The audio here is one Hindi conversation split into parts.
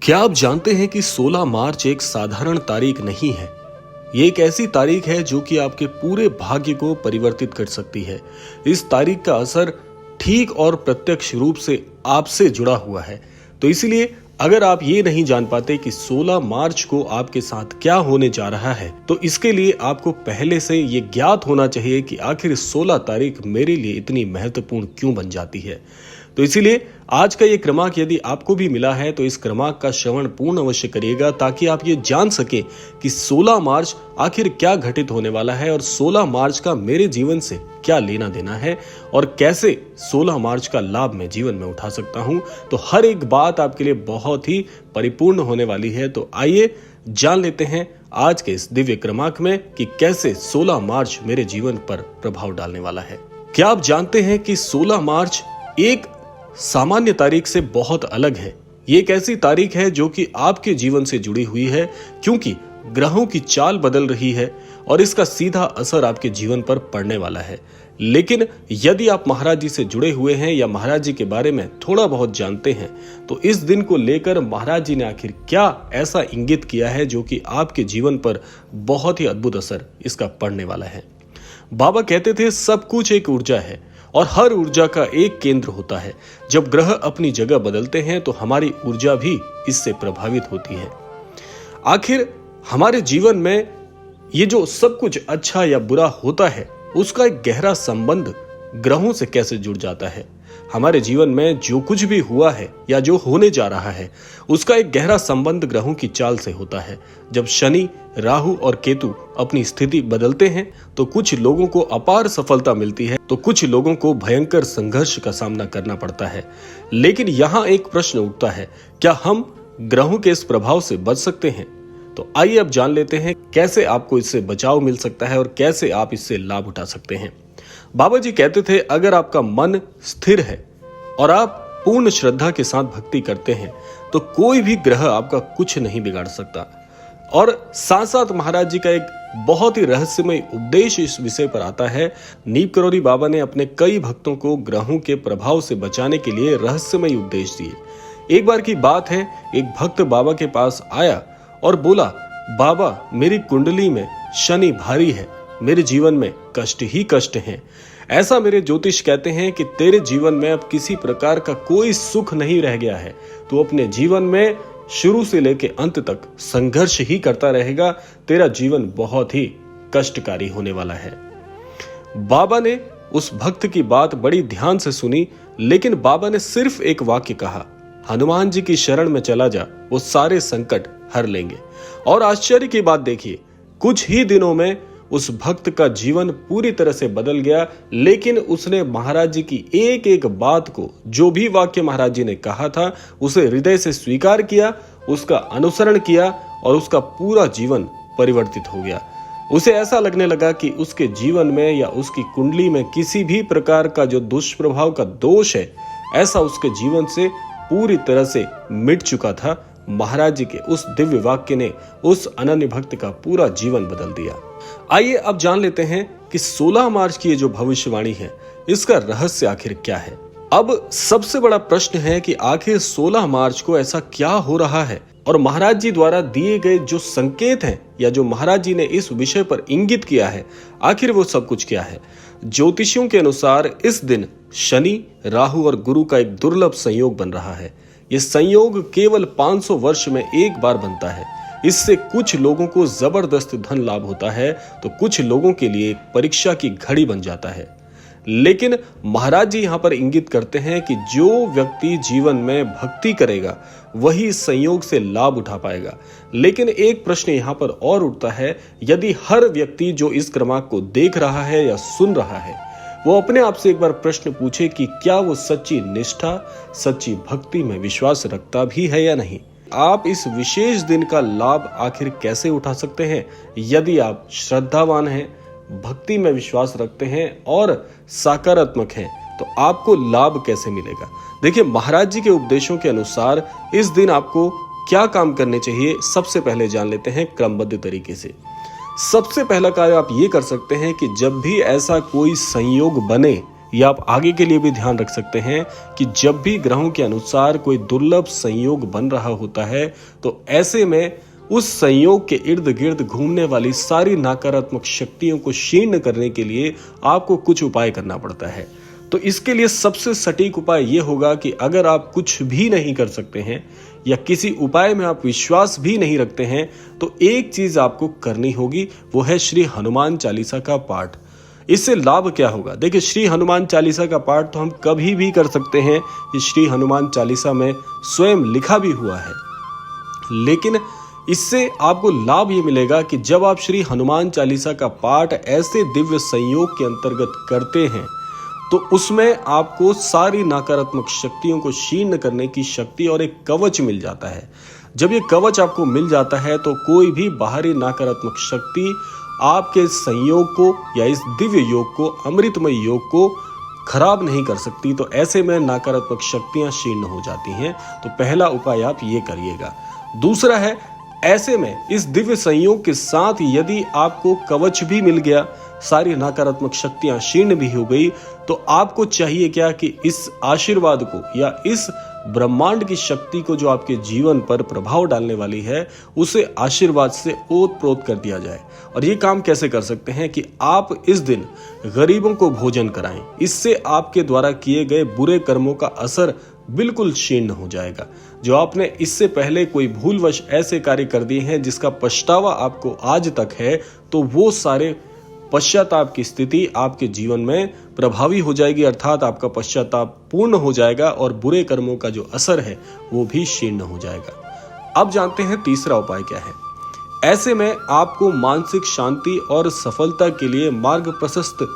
क्या आप जानते हैं कि 16 मार्च एक साधारण तारीख नहीं है। ये एक ऐसी तारीख है जो कि आपके पूरे भाग्य को परिवर्तित कर सकती है। इस तारीख का असर ठीक और प्रत्यक्ष रूप से आपसे जुड़ा हुआ है। तो इसीलिए अगर आप ये नहीं जान पाते कि 16 मार्च को आपके साथ क्या होने जा रहा है, तो इसके लिए आपको पहले से ये ज्ञात होना चाहिए कि आखिर 16 तारीख मेरे लिए इतनी महत्वपूर्ण क्यों बन जाती है। तो इसीलिए आज का ये क्रमांक यदि आपको भी मिला है तो इस क्रमांक का श्रवण पूर्ण अवश्य करिएगा, ताकि आप ये जान सके कि 16 मार्च आखिर क्या घटित होने वाला है और 16 मार्च का मेरे जीवन से क्या लेना देना है और कैसे 16 मार्च का लाभ मैं जीवन में उठा सकता हूं। तो हर एक बात आपके लिए बहुत ही परिपूर्ण होने वाली है। तो आइए जान लेते हैं आज के इस दिव्य क्रमांक में कि कैसे 16 मार्च मेरे जीवन पर प्रभाव डालने वाला है। क्या आप जानते हैं कि 16 मार्च एक सामान्य तारीख से बहुत अलग है। ये एक ऐसी तारीख है जो कि आपके जीवन से जुड़ी हुई है, क्योंकि ग्रहों की चाल बदल रही है और इसका सीधा असर आपके जीवन पर पड़ने वाला है। लेकिन यदि आप महाराज जी से जुड़े हुए हैं या महाराज जी के बारे में थोड़ा बहुत जानते हैं, तो इस दिन को लेकर महाराज जी ने आखिर क्या ऐसा इंगित किया है जो कि आपके जीवन पर बहुत ही अद्भुत असर इसका पड़ने वाला है। बाबा कहते थे सब कुछ एक ऊर्जा है और हर ऊर्जा का एक केंद्र होता है। जब ग्रह अपनी जगह बदलते हैं तो हमारी ऊर्जा भी इससे प्रभावित होती है। आखिर हमारे जीवन में ये जो सब कुछ अच्छा या बुरा होता है, उसका एक गहरा संबंध ग्रहों से कैसे जुड़ जाता है। हमारे जीवन में जो कुछ भी हुआ है या जो होने जा रहा है, उसका एक गहरा संबंध ग्रहों की चाल से होता है। जब शनि, राहु और केतु अपनी स्थिति बदलते हैं तो कुछ लोगों को अपार सफलता मिलती है, तो कुछ लोगों को भयंकर संघर्ष का सामना करना पड़ता है। लेकिन यहाँ एक प्रश्न उठता है, क्या हम ग्रहों के इस प्रभाव से बच सकते हैं? तो आइए अब जान लेते हैं कैसे आपको इससे बचाव मिल सकता है और कैसे आप इससे लाभ उठा सकते हैं। बाबा जी कहते थे, अगर आपका मन स्थिर है और आप पूर्ण श्रद्धा के साथ भक्ति करते हैं तो कोई भी ग्रह आपका कुछ नहीं बिगाड़ सकता। और साथ साथ महाराज जी का एक बहुत ही रहस्यमय उपदेश इस विषय पर आता है। नीम करोड़ी बाबा ने अपने कई भक्तों को ग्रहों के प्रभाव से बचाने के लिए रहस्यमय उपदेश दिए। एक बार की बात है, एक भक्त बाबा के पास आया और बोला, बाबा मेरी कुंडली में शनि भारी है, मेरे जीवन में कष्ट ही कष्ट हैं। ऐसा मेरे ज्योतिष कहते हैं कि तेरे जीवन में अब किसी प्रकार का कोई सुख नहीं रह गया है। तू अपने जीवन में शुरू से लेकर अंत तक संघर्ष ही करता रहेगा। तेरा जीवन बहुत ही कष्टकारी होने वाला है। बाबा ने उस भक्त की बात बड़ी ध्यान से सुनी, लेकिन बाबा ने सिर्फ एक वाक्य कहा, हनुमान जी की शरण में चला जा, वो सारे संकट हर लेंगे। और आश्चर्य की बात देखिए, कुछ ही दिनों में उस भक्त का जीवन पूरी तरह से बदल गया। लेकिन उसने महाराज जी की एक एक बात को, जो भी वाक्य महाराज जी ने कहा था, उसे हृदय से स्वीकार किया, उसका अनुसरण किया और उसका पूरा जीवन परिवर्तित हो गया। उसे ऐसा लगने लगा कि उसके जीवन में या उसकी कुंडली में किसी भी प्रकार का जो दुष्प्रभाव का दोष है, ऐसा उसके जीवन से पूरी तरह से मिट चुका था। महाराज जी के उस दिव्य वाक्य ने उस अनन्य भक्त का पूरा जीवन बदल दिया। आइए अब जान लेते हैं कि 16 मार्च की ये जो भविष्यवाणी है, इसका रहस्य आखिर क्या है। अब सबसे बड़ा प्रश्न है कि आखिर 16 मार्च को ऐसा क्या हो रहा है और महाराज जी द्वारा दिए गए जो संकेत हैं या जो महाराज जी ने इस विषय पर इंगित किया है, आखिर वो सब कुछ क्या है। ज्योतिषियों के अनुसार इस दिन शनि, राहु और गुरु का एक दुर्लभ संयोग बन रहा है। ये संयोग केवल 500 वर्ष में एक बार बनता है। इससे कुछ लोगों को जबरदस्त धन लाभ होता है, तो कुछ लोगों के लिए एक परीक्षा की घड़ी बन जाता है। लेकिन महाराज जी यहाँ पर इंगित करते हैं कि जो व्यक्ति जीवन में भक्ति करेगा वही इस संयोग से लाभ उठा पाएगा। लेकिन एक प्रश्न यहाँ पर और उठता है, यदि हर व्यक्ति जो इस क्रमांक को देख रहा है या सुन रहा है, वो अपने आप से एक बार प्रश्न पूछे कि क्या वो सच्ची निष्ठा, सच्ची भक्ति में विश्वास रखता भी है या नहीं। आप इस विशेष दिन का लाभ आखिर कैसे उठा सकते हैं? यदि आप श्रद्धावान हैं, भक्ति में विश्वास रखते हैं और सकारात्मक हैं, तो आपको लाभ कैसे मिलेगा। देखिए, महाराज जी के उपदेशों के अनुसार इस दिन आपको क्या काम करने चाहिए, सबसे पहले जान लेते हैं क्रमबद्ध तरीके से। सबसे पहला कार्य आप ये कर सकते हैं कि जब भी ऐसा कोई संयोग बने या आप आगे के लिए भी ध्यान रख सकते हैं कि जब भी ग्रहों के अनुसार कोई दुर्लभ संयोग बन रहा होता है तो ऐसे में उस संयोग के इर्द गिर्द घूमने वाली सारी नकारात्मक शक्तियों को क्षीण करने के लिए आपको कुछ उपाय करना पड़ता है। तो इसके लिए सबसे सटीक उपाय यह होगा कि अगर आप कुछ भी नहीं कर सकते हैं या किसी उपाय में आप विश्वास भी नहीं रखते हैं तो एक चीज आपको करनी होगी, वो है श्री हनुमान चालीसा का पाठ। इससे लाभ क्या होगा? देखिए, श्री हनुमान चालीसा का पाठ तो हम कभी भी कर सकते हैं, ये श्री हनुमान चालीसा में स्वयं लिखा भी हुआ है। लेकिन इससे आपको लाभ ये मिलेगा कि जब आप श्री हनुमान चालीसा का पाठ ऐसे दिव्य संयोग के अंतर्गत करते हैं तो उसमें आपको सारी नकारात्मक शक्तियों को क्षीण करने की शक्ति और एक कवच मिल जाता है। जब ये कवच आपको मिल जाता है तो कोई भी बाहरी नकारात्मक शक्ति आपके संयोग को या इस दिव्य योग को, अमृतमय योग को खराब नहीं कर सकती। तो ऐसे में नकारात्मक शक्तियां क्षीण हो जाती हैं। तो पहला उपाय आप ये करिएगा। दूसरा है, ऐसे में इस दिव्य संयोग के साथ यदि आपको कवच भी मिल गया, सारी नकारात्मक शक्तियां क्षीण भी हो गई, तो आपको चाहिए क्या कि इस आशीर्वाद को या इस ब्रह्मांड की शक्ति को जो आपके जीवन पर प्रभाव डालने वाली है उसे आशीर्वाद से ओत-प्रोत कर दिया जाए। और ये काम कैसे कर सकते हैं कि आप इस दिन गरीबों को भोजन कराएं। इससे आपके द्वारा किए गए बुरे कर्मों का असर बिल्कुल क्षीण हो जाएगा। जो आपने इससे पहले कोई भूलवश ऐसे कार्य कर दिए हैं जिसका पछतावा आपको आज तक है, तो वो सारे पश्चाताप की स्थिति आपके जीवन में प्रभावी हो जाएगी, अर्थात आपका पश्चाताप पूर्ण हो जाएगा और बुरे कर्मों का जो असर है वो भी क्षीण हो जाएगा। अब जानते हैं तीसरा उपाय क्या है। ऐसे में आपको मानसिक शांति और सफलता के लिए मार्ग प्रशस्त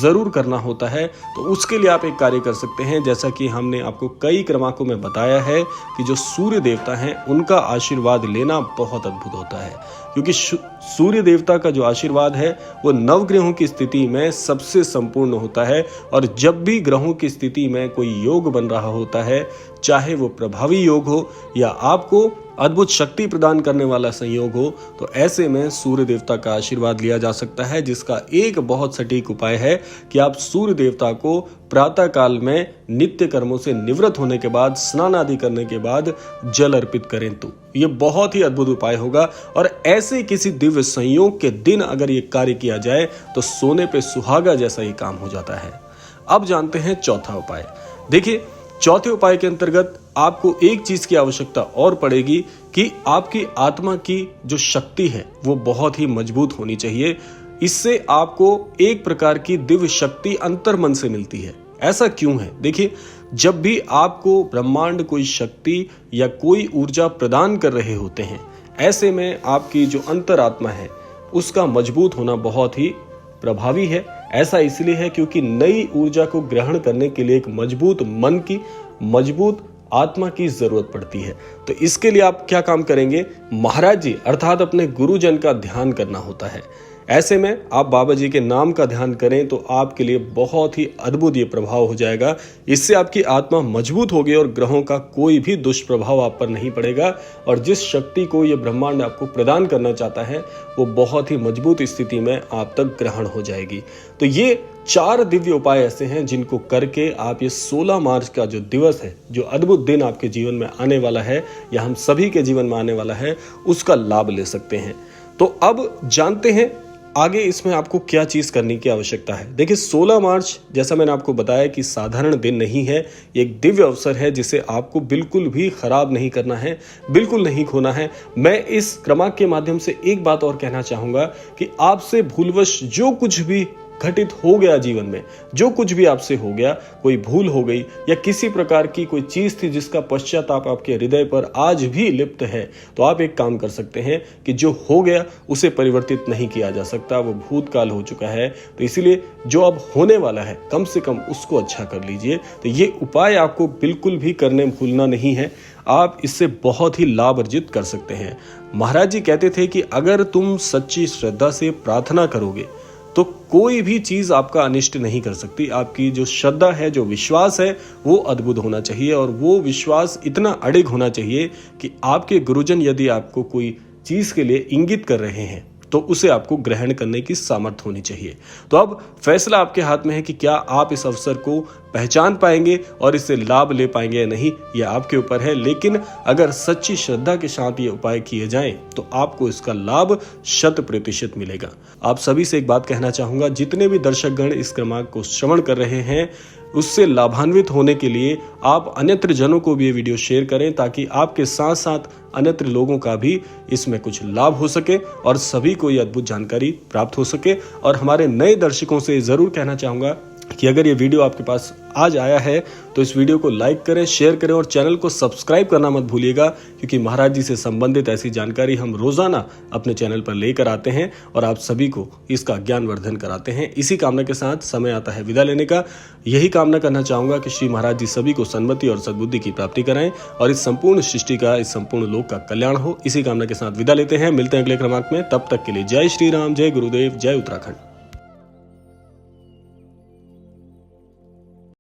जरूर करना होता है। तो उसके लिए आप एक कार्य कर सकते हैं, जैसा कि हमने आपको कई क्रमांकों में बताया है कि जो सूर्य देवता हैं उनका आशीर्वाद लेना बहुत अद्भुत होता है, क्योंकि सूर्य देवता का जो आशीर्वाद है वो नवग्रहों की स्थिति में सबसे संपूर्ण होता है। और जब भी ग्रहों की स्थिति में कोई योग बन रहा होता है, चाहे वो प्रभावी योग हो या आपको अद्भुत शक्ति प्रदान करने वाला संयोग हो, तो ऐसे में सूर्य देवता का आशीर्वाद लिया जा सकता है, जिसका एक बहुत सटीक उपाय है कि आप सूर्य देवता को प्रातः काल में नित्य कर्मों से निवृत्त होने के बाद, स्नान आदि करने के बाद जल अर्पित करें। तो ये बहुत ही अद्भुत उपाय होगा। और ऐसे किसी दिव्य संयोग के दिन अगर ये कार्य किया जाए तो सोने पे सुहागा जैसा ही काम हो जाता है। अब जानते हैं चौथा उपाय। देखिए, चौथे उपाय के अंतर्गत आपको एक चीज की आवश्यकता और पड़ेगी कि आपकी आत्मा की जो शक्ति है वो बहुत ही मजबूत होनी चाहिए। इससे आपको एक प्रकार की दिव्य शक्ति अंतर्मन से मिलती है। ऐसा क्यों है? देखिए, जब भी आपको ब्रह्मांड कोई शक्ति या कोई ऊर्जा प्रदान कर रहे होते हैं, ऐसे में आपकी जो अंतरात्मा है उसका मजबूत होना बहुत ही प्रभावी है। ऐसा इसलिए है क्योंकि नई ऊर्जा को ग्रहण करने के लिए एक मजबूत मन की, मजबूत आत्मा की जरूरत पड़ती है। तो इसके लिए आप क्या काम करेंगे? महाराज जी अर्थात अपने गुरुजन का ध्यान करना होता है। ऐसे में आप बाबा जी के नाम का ध्यान करें तो आपके लिए बहुत ही अद्भुत ये प्रभाव हो जाएगा। इससे आपकी आत्मा मजबूत होगी और ग्रहों का कोई भी दुष्प्रभाव आप पर नहीं पड़ेगा। और जिस शक्ति को ये ब्रह्मांड आपको प्रदान करना चाहता है वो बहुत ही मजबूत स्थिति में आप तक ग्रहण हो जाएगी। तो ये 4 दिव्य उपाय ऐसे हैं जिनको करके आप ये 16 मार्च का जो दिवस है, जो अद्भुत दिन आपके जीवन में आने वाला है या हम सभी के जीवन में आने वाला है, उसका लाभ ले सकते हैं। तो अब जानते हैं आगे इसमें आपको क्या चीज करने की आवश्यकता है। देखिए, 16 मार्च जैसा मैंने आपको बताया कि साधारण दिन नहीं है, एक दिव्य अवसर है जिसे आपको बिल्कुल भी खराब नहीं करना है, बिल्कुल नहीं खोना है। मैं इस क्रमांक के माध्यम से एक बात और कहना चाहूंगा कि आपसे भूलवश जो कुछ भी घटित हो गया जीवन में, जो कुछ भी आपसे हो गया, कोई भूल हो गई या किसी प्रकार की कोई चीज थी जिसका पश्चाताप आपके हृदय पर आज भी लिप्त है, तो आप एक काम कर सकते हैं कि जो हो गया उसे परिवर्तित नहीं किया जा सकता, वो भूतकाल हो चुका है। तो इसीलिए जो अब होने वाला है कम से कम उसको अच्छा कर लीजिए। तो ये उपाय आपको बिल्कुल भी करने भूलना नहीं है, आप इससे बहुत ही लाभ अर्जित कर सकते हैं। महाराज जी कहते थे कि अगर तुम सच्ची श्रद्धा से प्रार्थना करोगे तो कोई भी चीज आपका अनिष्ट नहीं कर सकती। आपकी जो श्रद्धा है, जो विश्वास है, वो अद्भुत होना चाहिए और वो विश्वास इतना अडिग होना चाहिए कि आपके गुरुजन यदि आपको कोई चीज के लिए इंगित कर रहे हैं तो उसे आपको ग्रहण करने की सामर्थ्य होनी चाहिए। तो अब फैसला आपके हाथ में है कि क्या आप इस अवसर को पहचान पाएंगे और इससे लाभ ले पाएंगे या नहीं, यह आपके ऊपर है। लेकिन अगर सच्ची श्रद्धा के साथ ये उपाय किए जाएं तो आपको इसका लाभ 100% मिलेगा। आप सभी से एक बात कहना चाहूंगा, जितने भी दर्शकगण इस क्रमांक को श्रवण कर रहे हैं उससे लाभान्वित होने के लिए आप अन्यत्र जनों को भी ये वीडियो शेयर करें, ताकि आपके साथ साथ अन्यत्र लोगों का भी इसमें कुछ लाभ हो सके और सभी को ये अद्भुत जानकारी प्राप्त हो सके। और हमारे नए दर्शकों से जरूर कहना चाहूंगा कि अगर ये वीडियो आपके पास आज आया है तो इस वीडियो को लाइक करें, शेयर करें और चैनल को सब्सक्राइब करना मत भूलिएगा, क्योंकि महाराज जी से संबंधित ऐसी जानकारी हम रोजाना अपने चैनल पर लेकर आते हैं और आप सभी को इसका ज्ञानवर्धन कराते हैं। इसी कामना के साथ समय आता है विदा लेने का। यही कामना करना चाहूंगा कि श्री महाराज जी सभी को सन्मति और सद्बुद्धि की प्राप्ति कराएं और इस संपूर्ण सृष्टि का, इस संपूर्ण लोक का कल्याण हो। इसी कामना के साथ विदा लेते हैं, मिलते हैं अगले क्रमांक में। तब तक के लिए जय श्री राम, जय गुरुदेव, जय उत्तराखंड।